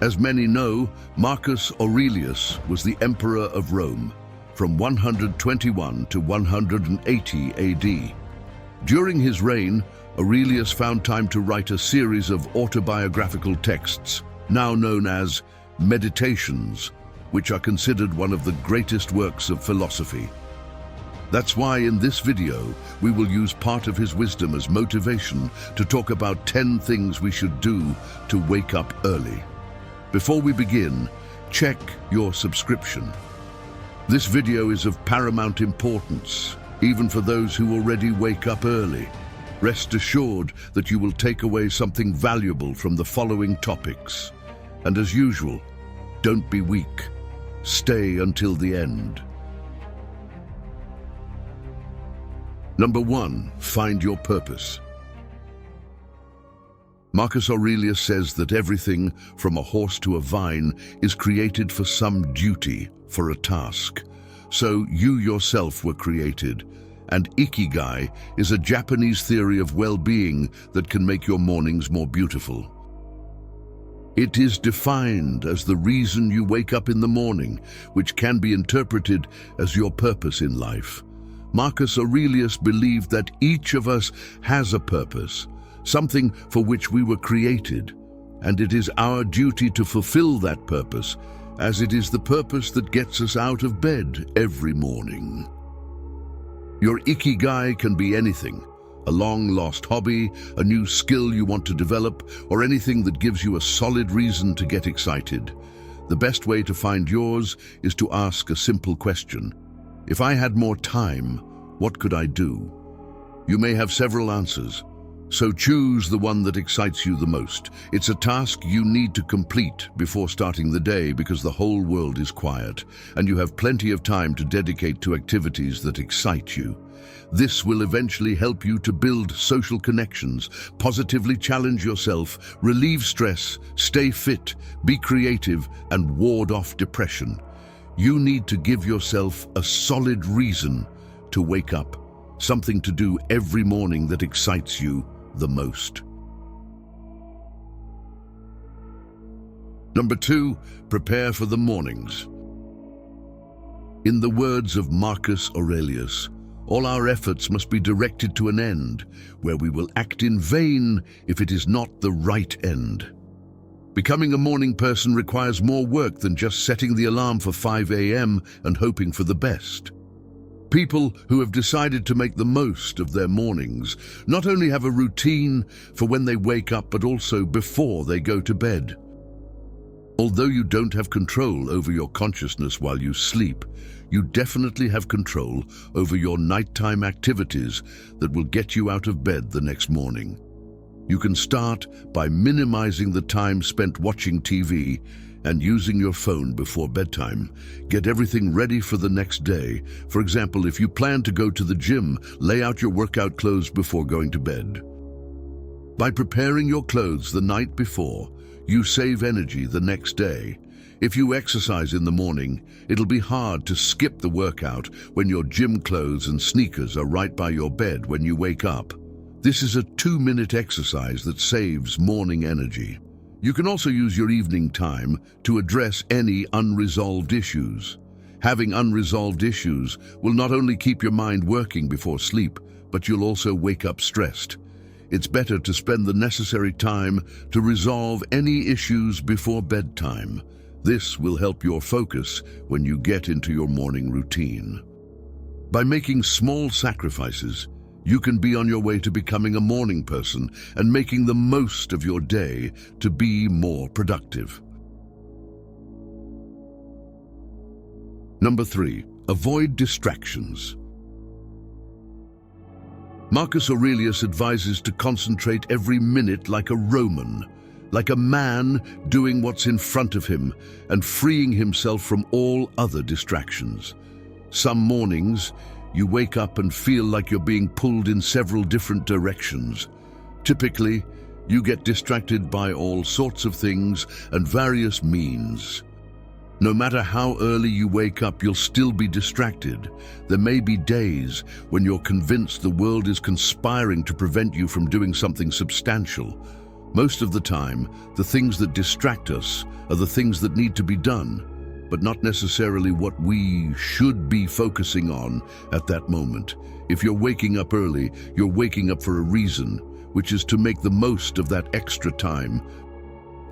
As many know, Marcus Aurelius was the emperor of Rome from 121 to 180 AD. During his reign, Aurelius found time to write a series of autobiographical texts, now known as Meditations, which are considered one of the greatest works of philosophy. That's why in this video, we will use part of his wisdom as motivation to talk about 10 things we should do to wake up early. Before we begin, check your subscription. This video is of paramount importance, even for those who already wake up early. Rest assured that you will take away something valuable from the following topics. And as usual, don't be weak. Stay until the end. Number 1, find your purpose. Marcus Aurelius says that everything, from a horse to a vine, is created for some duty, for a task. So you yourself were created, and Ikigai is a Japanese theory of well-being that can make your mornings more beautiful. It is defined as the reason you wake up in the morning, which can be interpreted as your purpose in life. Marcus Aurelius believed that each of us has a purpose, something for which we were created, and it is our duty to fulfill that purpose, as it is the purpose that gets us out of bed every morning. Your Ikigai can be anything: a long-lost hobby, a new skill you want to develop, or anything that gives you a solid reason to get excited. The best way to find yours is to ask a simple question. If I had more time, what could I do? You may have several answers, so choose the one that excites you the most. It's a task you need to complete before starting the day because the whole world is quiet, and you have plenty of time to dedicate to activities that excite you. This will eventually help you to build social connections, positively challenge yourself, relieve stress, stay fit, be creative, and ward off depression. You need to give yourself a solid reason to wake up, something to do every morning that excites you the most. Number 2, prepare for the mornings. In the words of Marcus Aurelius, all our efforts must be directed to an end, where we will act in vain if it is not the right end. Becoming a morning person requires more work than just setting the alarm for 5 a.m. and hoping for the best. People who have decided to make the most of their mornings not only have a routine for when they wake up, but also before they go to bed. Although you don't have control over your consciousness while you sleep, you definitely have control over your nighttime activities that will get you out of bed the next morning. You can start by minimizing the time spent watching TV and using your phone before bedtime. Get everything ready for the next day. For example, if you plan to go to the gym, lay out your workout clothes before going to bed. By preparing your clothes the night before, you save energy the next day. If you exercise in the morning, it'll be hard to skip the workout when your gym clothes and sneakers are right by your bed when you wake up. This is a 2-minute exercise that saves morning energy. You can also use your evening time to address any unresolved issues. Having unresolved issues will not only keep your mind working before sleep, but you'll also wake up stressed. It's better to spend the necessary time to resolve any issues before bedtime. This will help your focus when you get into your morning routine. By making small sacrifices, you can be on your way to becoming a morning person and making the most of your day to be more productive. Number 3, avoid distractions. Marcus Aurelius advises to concentrate every minute like a Roman, like a man doing what's in front of him and freeing himself from all other distractions. Some mornings, you wake up and feel like you're being pulled in several different directions. Typically, you get distracted by all sorts of things and various means. No matter how early you wake up, you'll still be distracted. There may be days when you're convinced the world is conspiring to prevent you from doing something substantial. Most of the time, the things that distract us are the things that need to be done, but not necessarily what we should be focusing on at that moment. If you're waking up early, you're waking up for a reason, which is to make the most of that extra time,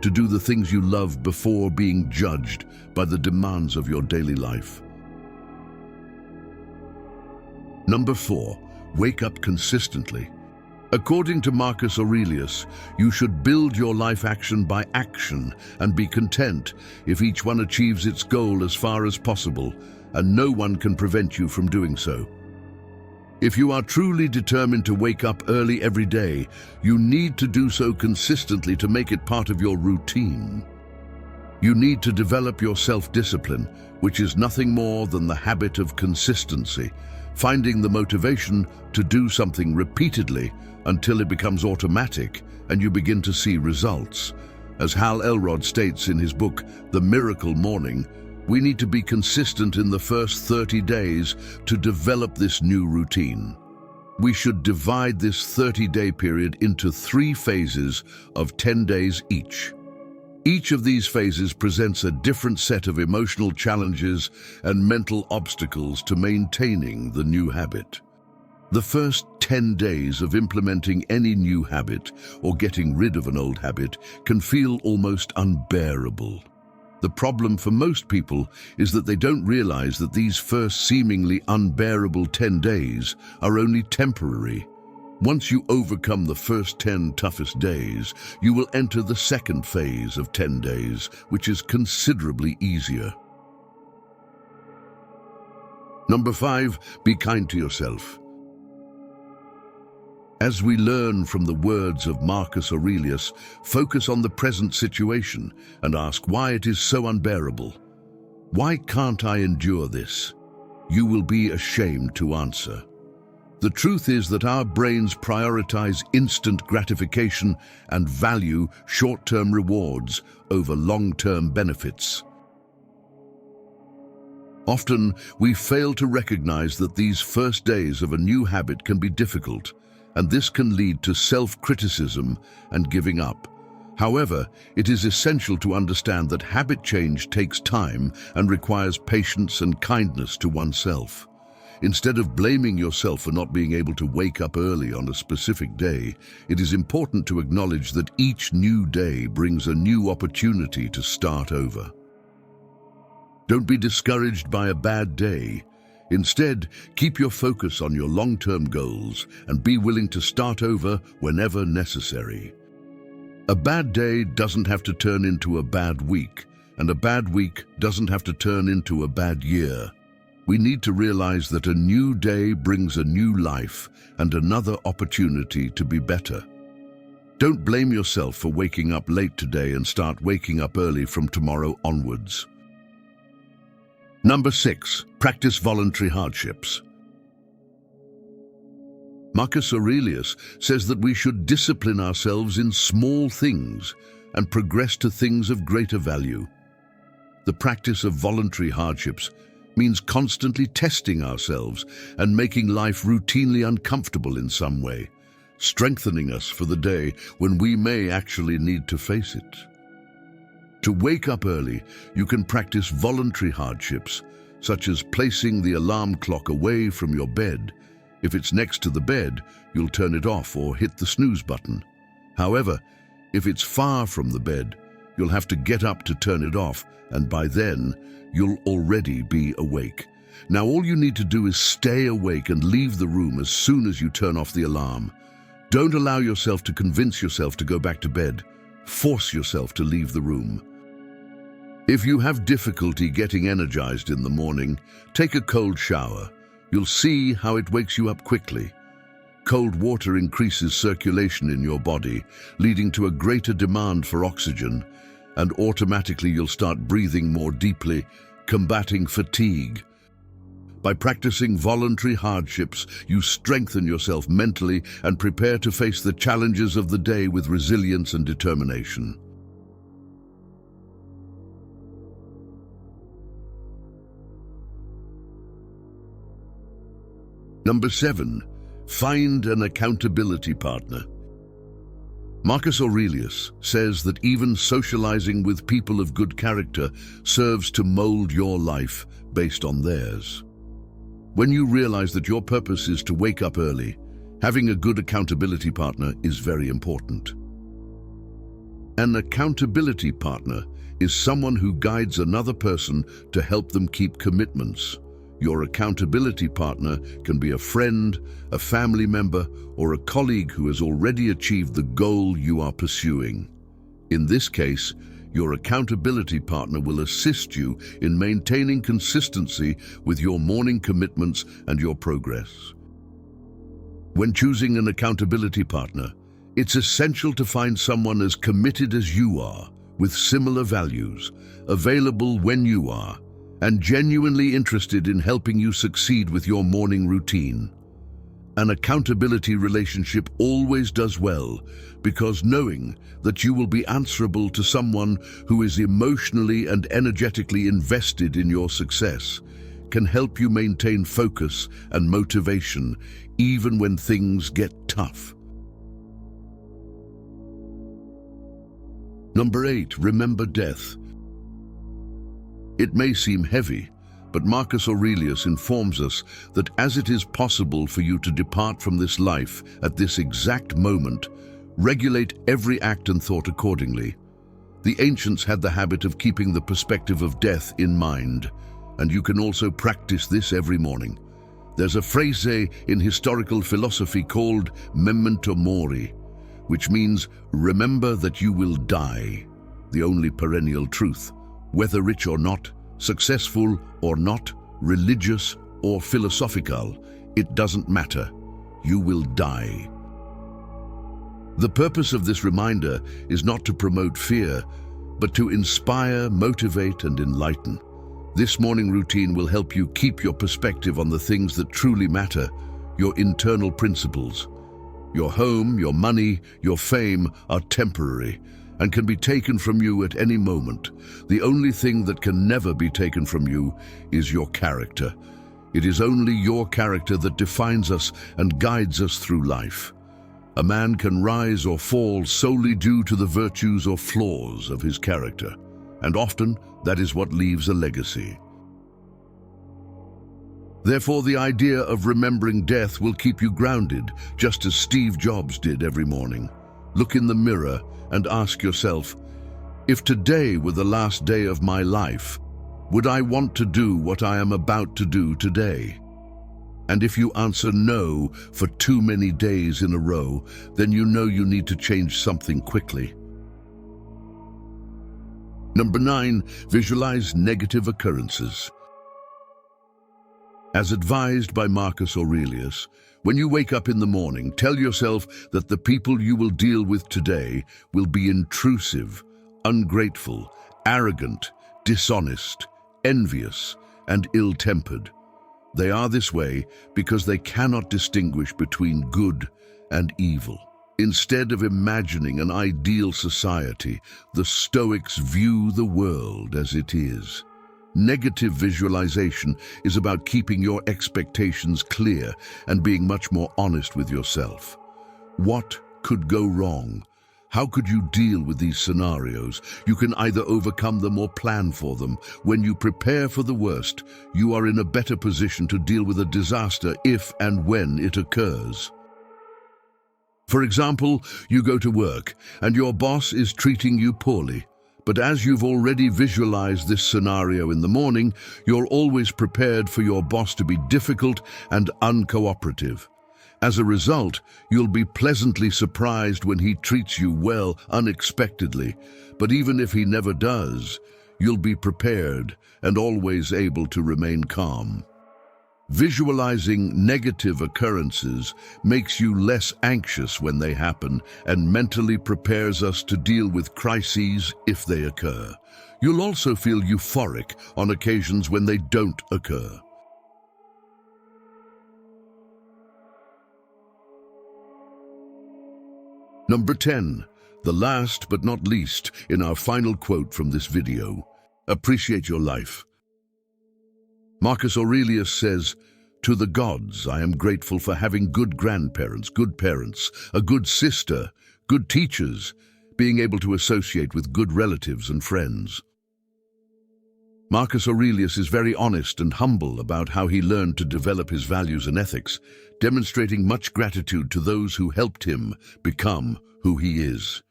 to do the things you love before being judged by the demands of your daily life. Number 4, wake up consistently. According to Marcus Aurelius, you should build your life action by action and be content if each one achieves its goal as far as possible, and no one can prevent you from doing so. If you are truly determined to wake up early every day, you need to do so consistently to make it part of your routine. You need to develop your self-discipline, which is nothing more than the habit of consistency, finding the motivation to do something repeatedly until it becomes automatic and you begin to see results. As Hal Elrod states in his book, The Miracle Morning, we need to be consistent in the first 30 days to develop this new routine. We should divide this 30-day period into 3 phases of 10 days each. Each of these phases presents a different set of emotional challenges and mental obstacles to maintaining the new habit. The first 10 days of implementing any new habit or getting rid of an old habit can feel almost unbearable. The problem for most people is that they don't realize that these first seemingly unbearable 10 days are only temporary. Once you overcome the first 10 toughest days, you will enter the second phase of 10 days, which is considerably easier. Number 5, be kind to yourself. As we learn from the words of Marcus Aurelius, focus on the present situation and ask why it is so unbearable. Why can't I endure this? You will be ashamed to answer. The truth is that our brains prioritize instant gratification and value short-term rewards over long-term benefits. Often, we fail to recognize that these first days of a new habit can be difficult, and this can lead to self-criticism and giving up. However, it is essential to understand that habit change takes time and requires patience and kindness to oneself. Instead of blaming yourself for not being able to wake up early on a specific day, it is important to acknowledge that each new day brings a new opportunity to start over. Don't be discouraged by a bad day. Instead, keep your focus on your long-term goals and be willing to start over whenever necessary. A bad day doesn't have to turn into a bad week, and a bad week doesn't have to turn into a bad year. We need to realize that a new day brings a new life and another opportunity to be better. Don't blame yourself for waking up late today and start waking up early from tomorrow onwards. Number 6, practice voluntary hardships. Marcus Aurelius says that we should discipline ourselves in small things and progress to things of greater value. The practice of voluntary hardships means constantly testing ourselves and making life routinely uncomfortable in some way, strengthening us for the day when we may actually need to face it. To wake up early, you can practice voluntary hardships, such as placing the alarm clock away from your bed. If it's next to the bed, you'll turn it off or hit the snooze button. However, if it's far from the bed, you'll have to get up to turn it off, and by then, you'll already be awake. Now all you need to do is stay awake and leave the room as soon as you turn off the alarm. Don't allow yourself to convince yourself to go back to bed. Force yourself to leave the room. If you have difficulty getting energized in the morning, take a cold shower. You'll see how it wakes you up quickly. Cold water increases circulation in your body, leading to a greater demand for oxygen, and automatically you'll start breathing more deeply, combating fatigue. By practicing voluntary hardships, you strengthen yourself mentally and prepare to face the challenges of the day with resilience and determination. Number 7, find an accountability partner. Marcus Aurelius says that even socializing with people of good character serves to mold your life based on theirs. When you realize that your purpose is to wake up early, having a good accountability partner is very important. An accountability partner is someone who guides another person to help them keep commitments. Your accountability partner can be a friend, a family member, or a colleague who has already achieved the goal you are pursuing. In this case, your accountability partner will assist you in maintaining consistency with your morning commitments and your progress. When choosing an accountability partner, it's essential to find someone as committed as you are, with similar values, available when you are, and genuinely interested in helping you succeed with your morning routine. An accountability relationship always does well because knowing that you will be answerable to someone who is emotionally and energetically invested in your success can help you maintain focus and motivation even when things get tough. Number 8, remember death. It may seem heavy, but Marcus Aurelius informs us that as it is possible for you to depart from this life at this exact moment, regulate every act and thought accordingly. The ancients had the habit of keeping the perspective of death in mind, and you can also practice this every morning. There's a phrase in historical philosophy called memento mori, which means remember that you will die, the only perennial truth. Whether rich or not, successful or not, religious or philosophical, it doesn't matter. You will die. The purpose of this reminder is not to promote fear, but to inspire, motivate, and enlighten. This morning routine will help you keep your perspective on the things that truly matter, your internal principles. Your home, your money, your fame are temporary and can be taken from you at any moment. The only thing that can never be taken from you is your character. It is only your character that defines us and guides us through life. A man can rise or fall solely due to the virtues or flaws of his character, and often that is what leaves a legacy. Therefore, the idea of remembering death will keep you grounded, just as Steve Jobs did every morning. Look in the mirror and ask yourself, if today were the last day of my life, would I want to do what I am about to do today? And if you answer no for too many days in a row, then you know you need to change something quickly. Number 9, visualize negative occurrences. As advised by Marcus Aurelius, when you wake up in the morning, tell yourself that the people you will deal with today will be intrusive, ungrateful, arrogant, dishonest, envious, and ill-tempered. They are this way because they cannot distinguish between good and evil. Instead of imagining an ideal society, the Stoics view the world as it is. Negative visualization is about keeping your expectations clear and being much more honest with yourself. What could go wrong? How could you deal with these scenarios? You can either overcome them or plan for them. When you prepare for the worst, you are in a better position to deal with a disaster if and when it occurs. For example, you go to work and your boss is treating you poorly. But as you've already visualized this scenario in the morning, you're always prepared for your boss to be difficult and uncooperative. As a result, you'll be pleasantly surprised when he treats you well unexpectedly. But even if he never does, you'll be prepared and always able to remain calm. Visualizing negative occurrences makes you less anxious when they happen and mentally prepares us to deal with crises if they occur. You'll also feel euphoric on occasions when they don't occur. Number 10, the last but not least in our final quote from this video, appreciate your life. Marcus Aurelius says, "To the gods I am grateful for having good grandparents, good parents, a good sister, good teachers, being able to associate with good relatives and friends. Marcus Aurelius is very honest and humble about how he learned to develop his values and ethics, demonstrating much gratitude to those who helped him become who he is.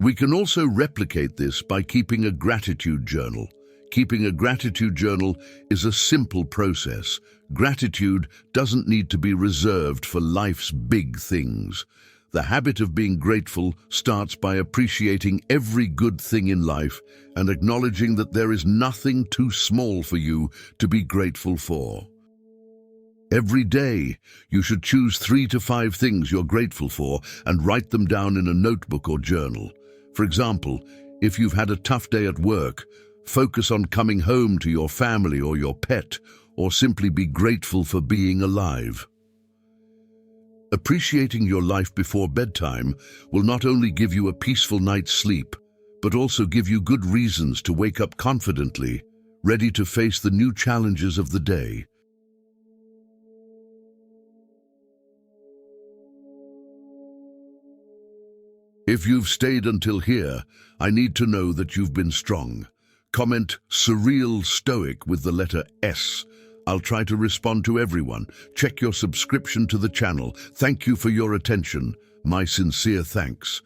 We can also replicate this by keeping a gratitude journal. Keeping a gratitude journal is a simple process. Gratitude doesn't need to be reserved for life's big things. The habit of being grateful starts by appreciating every good thing in life and acknowledging that there is nothing too small for you to be grateful for. Every day, you should choose 3 to 5 things you're grateful for and write them down in a notebook or journal. For example, if you've had a tough day at work, focus on coming home to your family or your pet, or simply be grateful for being alive. Appreciating your life before bedtime will not only give you a peaceful night's sleep, but also give you good reasons to wake up confidently, ready to face the new challenges of the day. If you've stayed until here, I need to know that you've been strong. Comment surrealstoic with the letter S. I'll try to respond to everyone. Check your subscription to the channel. Thank you for your attention. My sincere thanks.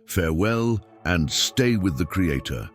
Farewell and stay with the Creator.